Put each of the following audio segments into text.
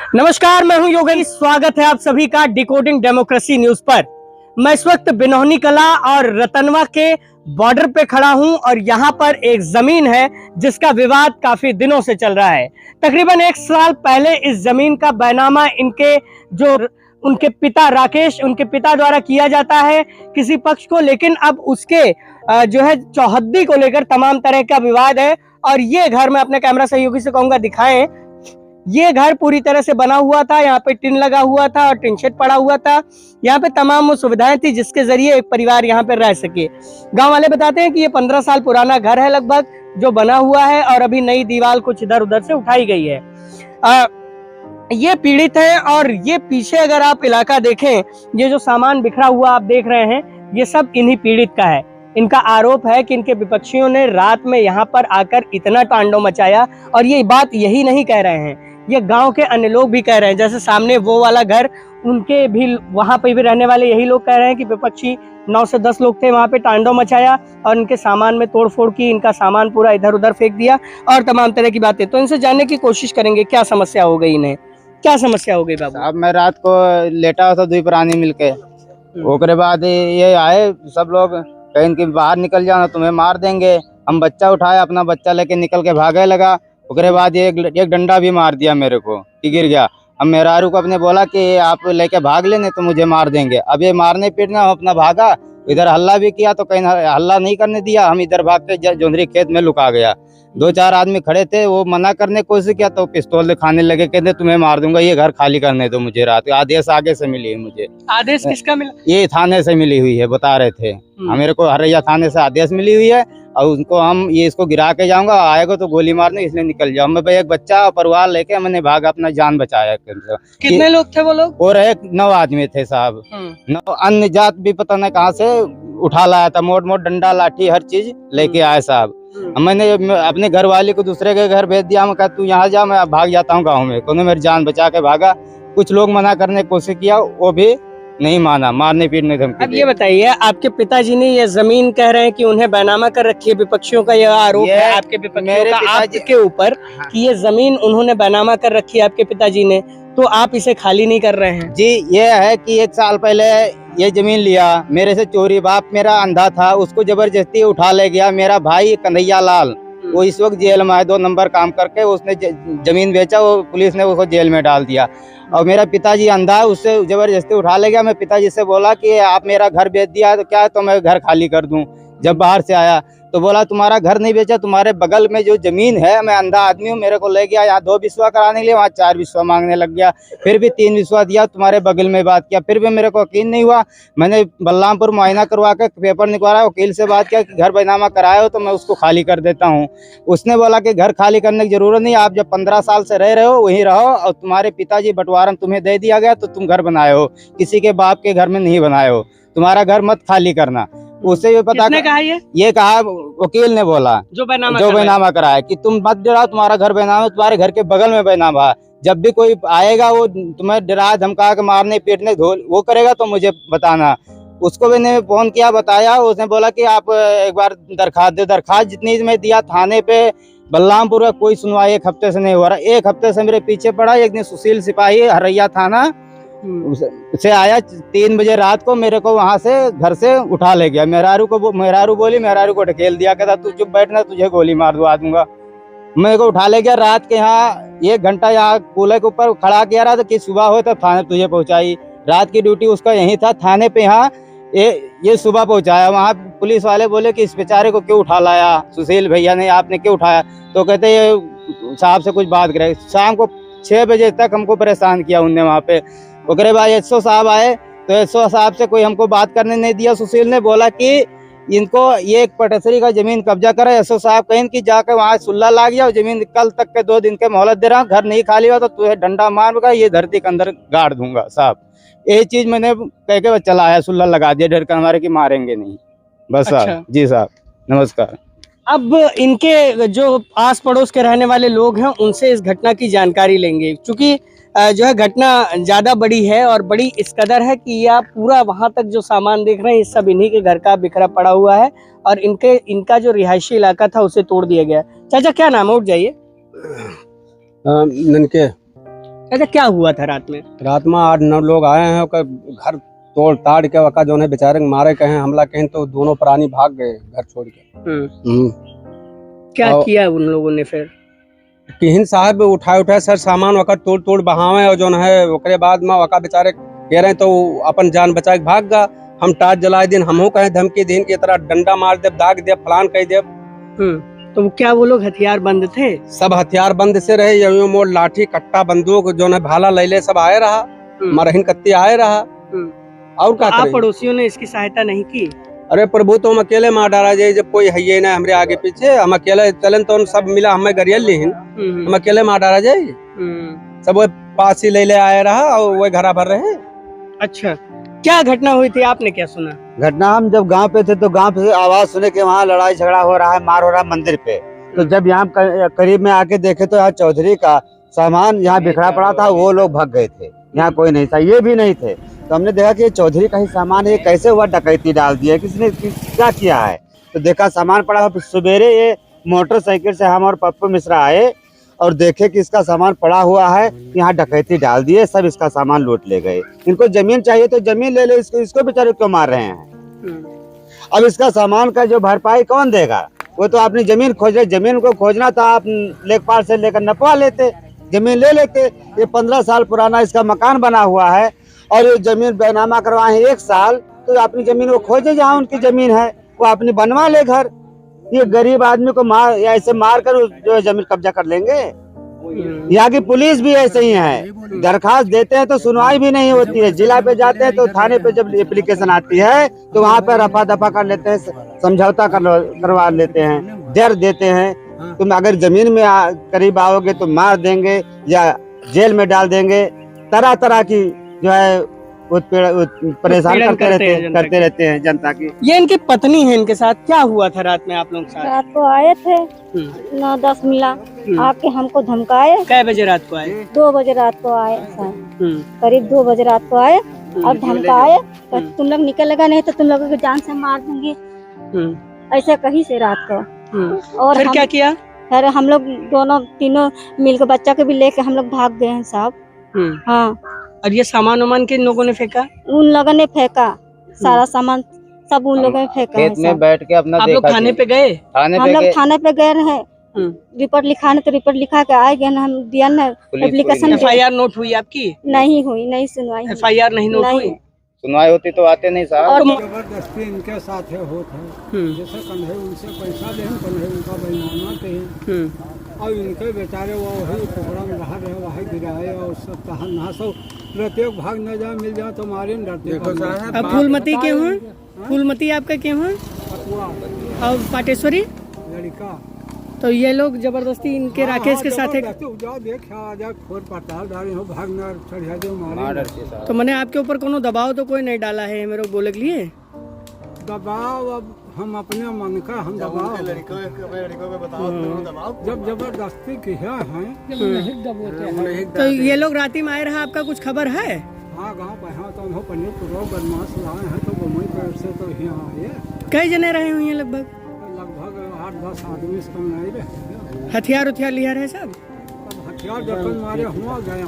नमस्कार, मैं हूं योगेश। स्वागत है आप सभी का डिकोडिंग डेमोक्रेसी न्यूज पर। मैं इस वक्त बिनौनी कला और रतनवा के बॉर्डर पे खड़ा हूं और यहां पर एक जमीन है जिसका विवाद काफी दिनों से चल रहा है। तकरीबन 1 साल पहले इस जमीन का बैनामा उनके पिता राकेश, उनके पिता द्वारा किया जाता है किसी पक्ष को, लेकिन अब उसके जो है चौहद्दी को लेकर तमाम तरह का विवाद है। और ये घर मैं अपने कैमरा सहयोगी से कहूंगा दिखाएं। ये घर पूरी तरह से बना हुआ था, यहाँ पे टिन लगा हुआ था और टिन शेड पड़ा हुआ था। यहाँ पे तमाम वो सुविधाएं थी जिसके जरिए एक परिवार यहाँ पे रह सके। गांव वाले बताते हैं कि ये 15 साल पुराना घर है लगभग, जो बना हुआ है और अभी नई दीवार कुछ इधर उधर से उठाई गई है। ये पीड़ित है और ये पीछे अगर आप इलाका देखें, ये जो सामान बिखरा हुआ आप देख रहे हैं, ये सब इन्हीं पीड़ित का है। इनका आरोप है कि इनके विपक्षियों ने रात में यहाँ पर आकर इतना तांडव मचाया। और ये बात यही नहीं कह रहे हैं, ये गांव के अन्य लोग भी कह रहे हैं। जैसे सामने वो वाला घर, उनके भी वहां पे भी रहने वाले यही लोग कह रहे हैं कि विपक्षी 9 से 10 लोग थे, वहां पे तांडव मचाया और इनके सामान में तोड़फोड़ की, इनका सामान पूरा इधर उधर फेंक दिया और तमाम तरह की बातें। तो इनसे जानने की कोशिश करेंगे क्या समस्या हो गई इन्हें, क्या समस्या हो गई बाबू। अब मैं रात को लेटा था, 2 प्राणी मिलके। ओकरे बाद ये आए सब लोग, कहीं कि बाहर निकल जाओ, तुम्हें मार देंगे। हम बच्चा उठाया, अपना बच्चा लेके निकल के भागे लगा। उसके बाद एक डंडा भी मार दिया मेरे को कि गिर गया। अब मेहरारू को अपने बोला कि आप लेके भाग लेने तो मुझे मार देंगे। अब ये मारने पीटने हम अपना भागा, इधर हल्ला भी किया तो कहीं हल्ला नहीं करने दिया। हम इधर भाग के जोंधरी खेत में लुका गया। 2-4 आदमी खड़े थे, वो मना करने की कोशिश किया तो पिस्तौल दिखाने लगे, कहते तुम्हें मार दूंगा, ये घर खाली करने दो मुझे। रात आदेश आगे से मिली है मुझे। आदेश किसका मिला? ये थाने से मिली हुई है, बता रहे थे। मेरे को हरैया थाने से आदेश मिली हुई है और उनको हम ये इसको गिरा के जाऊंगा, आएगा तो गोली मारने, इसलिए निकल जाओ। मैं भाई एक बच्चा और परिवार लेके मैंने भागा, अपना जान बचाया। कितने लोग थे वो लोग? और 9 आदमी थे साहब। 9 अन्य जात भी पता नहीं कहाँ से उठा लाया था, मोट डंडा लाठी हर चीज लेके आए साहब। मैंने अपने घर वाले को दूसरे के घर भेज दिया। मैं कहा तू यहाँ जा, मैं भाग जाता हूँ गाँव में। उन्होंने मेरी जान बचा के भागा। कुछ लोग मना करने की कोशिश किया, वो भी नहीं माना, मारने पीटने धमकी। अब ये बताइए, आपके पिताजी ने ये जमीन कह रहे हैं कि उन्हें बैनामा कर रखी है। विपक्षियों का यह आरोप है आपके विपक्षियों का आपके ऊपर कि ये जमीन उन्होंने बैनामा कर रखी है आपके पिताजी ने, तो आप इसे खाली नहीं कर रहे हैं? जी, ये है कि 1 साल पहले ये जमीन लिया मेरे से चोरी। बाप मेरा अंधा था, उसको जबरदस्ती उठा ले गया। मेरा भाई कन्हैया लाल, वो इस वक्त जेल में है, 2 नंबर काम करके उसने जमीन बेचा, वो पुलिस ने उसको जेल में डाल दिया। और मेरा पिताजी अंधा है, उससे जबरदस्ती उठा ले गया। मैं पिताजी से बोला कि आप मेरा घर बेच दिया तो क्या, तो मैं घर खाली कर दूं। जब बाहर से आया तो बोला तुम्हारा घर नहीं बेचा, तुम्हारे बगल में जो जमीन है, मैं अंधा आदमी हूँ, मेरे को ले गया यहाँ 2 विश्वा कराने के लिए, वहाँ 4 विश्वा मांगने लग गया। फिर भी 3 विश्वा दिया, तुम्हारे बगल में बात किया, फिर भी मेरे को यकीन नहीं हुआ। मैंने बलरामपुर मुआयना करवा के पेपर निकलवाया, वकील से बात किया कि घर बैनामा कराए हो तो मैं उसको खाली कर देता हूँ। उसने बोला कि घर खाली करने की जरूरत नहीं, आप जब 15 साल से रह रहे हो वहीं रहो, और तुम्हारे पिताजी बंटवारा तुम्हें दे दिया गया तो तुम घर बनाए हो, किसी के बाप के घर में नहीं बनाए हो, तुम्हारा घर मत खाली करना। उससे ये पता किसने कहा? ये कहा वकील ने बोला, जो बैनामा कराया कि तुम मत डराओ, तुम्हारा घर बैनामा, तुम्हारे घर के बगल में बैनामा। जब भी कोई आएगा वो तुम्हें डरा धमका के मारने पीटने वो करेगा तो मुझे बताना। उसको मैंने फोन किया, बताया, उसने बोला कि आप एक बार दरखास्त दे। दरखास्त जितनी मैं दिया थाने पे बलरामपुर का, कोई सुनवाई 1 हफ्ते से नहीं हो रहा। 1 हफ्ते से मेरे पीछे पड़ा। एक दिन सुशील सिपाही हरैया थाना से आया 3 बजे रात को, मेरे को वहां से घर से उठा ले गया। मेहरारू को ढकेल दिया, कहता तू चुप बैठना, तुझे गोली मार दूंगा। मेरे को उठा ले गया रात के, यहाँ 1 घंटा यहाँ कूलर के ऊपर खड़ा किया रहा था कि सुबह हो तो थाने तुझे पहुंचाई। रात की ड्यूटी उसका यही था थाने पे। यहाँ ये सुबह पहुंचाया। वहाँ पुलिस वाले बोले कि इस बेचारे को क्यों उठा लाया सुशील भैया ने, आपने क्यों उठाया? तो कहते ये साहब से कुछ बात करे। शाम को 6 बजे तक हमको परेशान किया उनने वहाँ पे। उसके बाद एसओ साहब आए तो एसओ साहब से कोई हमको बात करने नहीं दिया। सुशील ने बोला कि इनको ये एक पटेसरी का जमीन कब्जा करे। एसओ साहब कहें कि जाकर वहाँ सुल्ला ला गया, जमीन कल तक के 2 दिन के मोहलत दे रहा हूँ, घर नहीं खाली हुआ तो तुझे डंडा मारूंगा, ये धरती के अंदर गाड़ दूंगा साहब। यही चीज मैंने कह के चला आया, सुल्ला लगा दिया डर कर हमारे की मारेंगे नहीं बस। साहब जी साहब नमस्कार। अब इनके जो आस पड़ोस के रहने वाले लोग हैं उनसे इस घटना की जानकारी लेंगे, क्योंकि जो है घटना ज्यादा बड़ी है और बड़ी इस कदर है कि यह पूरा वहां तक जो सामान देख रहे हैं ये सब इन्हीं के घर का बिखरा पड़ा हुआ है और इनका जो रिहायशी इलाका था उसे तोड़ दिया गया। चाचा क्या नाम है? उठ जाइए। ननके अच्छा, क्या हुआ था रात में? रात में 8-9 लोग आए हैं, ओकर घर तोड़ ताड़ के वका जो है बेचारे मारे कहे हमला कहें, तो दोनों प्राणी भाग गए घर छोड़ के। क्या किया उन लोगों ने फिर? किहिन साहब उठाए सर सामान वका तोड़ बहावे, और जो है ओकरे बाद में वका बेचारे कह रहे तो अपन जान बचा के भाग गा। हम टाट जलाए दिन हमहू कहे धमकी दिन की तरह डंडा मार दे, दाग दे, फलान कह दे। तो क्या वो लोग हथियार बंद थे? सब हथियार बंद से रहे, यूं मोड़ लाठी कट्टा बंदूक जो है भाला लैले सब आए रहा, मरहिन कत्ती आए रहा। और क्या आप पड़ोसियों ने इसकी सहायता नहीं की? अरे प्रभु, तो हम अकेले मार डाला जाए, जब कोई है ही ना हमरे आगे पीछे, हम अकेले चलन तो सब मिला हमें गरियल लिहिन, हम अकेले मार डाला जाए। सब वो पास ही ले आए रहा और वो घरा भर रहे। अच्छा, क्या घटना हुई थी, आपने क्या सुना? घटना, हम जब गांव पे थे तो गांव पे आवाज सुने कि वहाँ लड़ाई झगड़ा हो रहा है, मार हो रहा है मंदिर पे। तो जब यहाँ करीब में आके देखे तो यहाँ चौधरी का सामान यहाँ बिखरा पड़ा था, वो लोग भाग गए थे, यहाँ कोई नहीं था, ये भी नहीं थे। तो हमने देखा कि चौधरी का ही सामान है, कैसे हुआ डकैती डाल दिया, किसने क्या किया है। तो देखा सामान पड़ा हुआ, सवेरे ये मोटरसाइकिल से हम और पप्पू मिश्रा आए और देखे कि इसका सामान पड़ा हुआ है, यहाँ डकैती डाल दिए, सब इसका सामान लूट ले गए। इनको जमीन चाहिए तो जमीन ले ले, इसको बेचारे क्यों मार रहे हैं? अब इसका सामान का जो भरपाई कौन देगा? वो तो अपनी जमीन खोज रहे, जमीन को खोजना था आप लेखपाल से लेकर नपवा लेते, जमीन ले लेते। ये 15 साल पुराना इसका मकान बना हुआ है और ये जमीन बैनामा करवाए हैं 1 साल, तो अपनी जमीन को खोजे, जहाँ उनकी जमीन है वो अपनी बनवा ले घर। ये गरीब आदमी को ऐसे मार कर जो जमीन कब्जा कर लेंगे। यहाँ की पुलिस भी ऐसे ही है, दरखास्त देते हैं तो सुनवाई भी नहीं होती है। जिला पे जाते हैं तो थाने पे जब एप्लीकेशन आती है तो वहाँ पे रफा दफा कर लेते हैं, समझौता करवा लेते हैं, डर देते हैं। तुम अगर जमीन में करीब आओगे तो मार देंगे या जेल में डाल देंगे। तरह तरह की जो है परेशान करते रहते हैं जनता की। ये इनकी पत्नी है, इनके साथ क्या हुआ था रात में आप लोग साथ? रात को आए थे 9-10 मिला, आके हमको धमकाए। कै बजे रात को आए? 2 बजे रात को आए सर, करीब 2 बजे रात को आए और धमकाए, तुम लोग निकलेगा नहीं तो तुम लोगों को जान से मार दूंगी, ऐसे कही से रात को। और फिर क्या किया? फिर हम लोग दोनों तीनों मिलकर बच्चा को भी लेके हम लोग भाग गए हैं साहब। हाँ, और ये सामान वामान किन लोगों ने फेंका? उन लोगों ने फेंका, सारा सामान सब उन लोगों ने फेंका। खेत में बैठ के अपना आप लोग थाने पे गए? हम लोग थाने पे गए हैं, रिपोर्ट लिखाने, तो रिपोर्ट लिखा के आए गए, हम दिया ना एप्लीकेशन। FIR नोट हुई आपकी? नहीं हुई, नहीं सुनवाई। FIR नहीं नोट हुई? सुनवाई होती तो आते नहीं साहब। जबरदस्ती इनके साथ है होता है, जैसे कन्हे उनसे पैसा ले, कन्हे उनका बेईमाना कहे, और इनके बेचारे वो वही पोखरा में बाहर रहे, वही गिराए और सब कहा ना सब प्रत्येक भाग न जाए, मिल जाए तो मारे न डरते। अब फूलमती के हुए? फूलमती आपका क्या हुआ? और पाटेश्वरी लड़का। तो ये लोग जबरदस्ती इनके राकेश के साथ तो मैंने आपके ऊपर कोनो दबाव तो कोई नहीं डाला है मेरे को बोले के लिए? दबाव अब हम अपने मन का हम दबाव जब जबरदस्ती किया है। तो ये लोग राती में आए रहा, आपका कुछ खबर है? हाँ, गाँव पे हाँ, तो हम पनीर बदमाश लाए हैं तो घूमे से तो यहाँ आए। कई जने रहे हुए हैं? लगभग 8-10 आदमी से कम नहीं रहे। हथियार लिया रहे सब? हथियार जब मारे हुआ गए।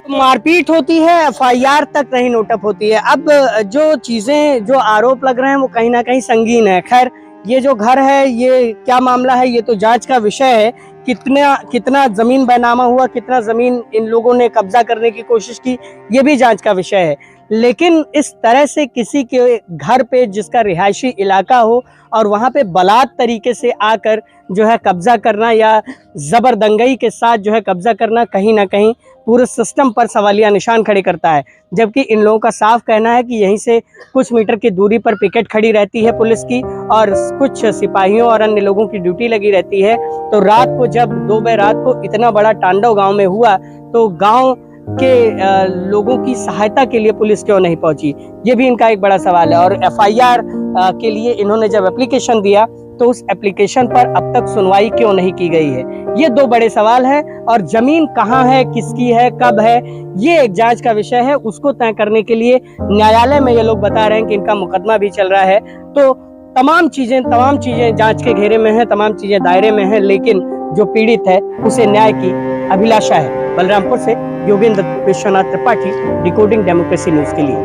मारपीट होती है, FIR तक नहीं नोटअप होती है। अब जो चीजें, जो आरोप लग रहे हैं वो कहीं ना कहीं संगीन है। खैर, ये जो घर है, ये क्या मामला है, ये तो जांच का विषय है। कितना जमीन बैनामा हुआ, कितना जमीन इन लोगों ने कब्जा करने की कोशिश की, ये भी जांच का विषय है। लेकिन इस तरह से किसी के घर पे, जिसका रिहायशी इलाका हो, और वहाँ पे बलात् तरीके से आकर जो है कब्जा करना या जबरदंगई के साथ जो है कब्जा करना, कहीं ना कहीं पूरे सिस्टम पर सवालिया निशान खड़े करता है। जबकि इन लोगों का साफ कहना है कि यहीं से कुछ मीटर की दूरी पर पिकेट खड़ी रहती है पुलिस की, और कुछ सिपाहियों और अन्य लोगों की ड्यूटी लगी रहती है। तो रात को जब 2 बजे रात को इतना बड़ा तांडव गांव में हुआ, तो गांव के लोगों की सहायता के लिए पुलिस क्यों नहीं पहुंची, ये भी इनका एक बड़ा सवाल है। और FIR के लिए इन्होंने जब एप्लीकेशन दिया तो उस एप्लीकेशन पर अब तक सुनवाई क्यों नहीं की गई है, ये 2 बड़े सवाल हैं। और जमीन कहाँ है, किसकी है, कब है, ये एक जांच का विषय है। उसको तय करने के लिए न्यायालय में ये लोग बता रहे हैं कि इनका मुकदमा भी चल रहा है। तो तमाम चीजें जांच के घेरे में है, तमाम चीजें दायरे में है, लेकिन जो पीड़ित है उसे न्याय की अभिलाषा है। बलरामपुर से Yogendra Vishwanath Tripathi, decoding democracy news के लिए।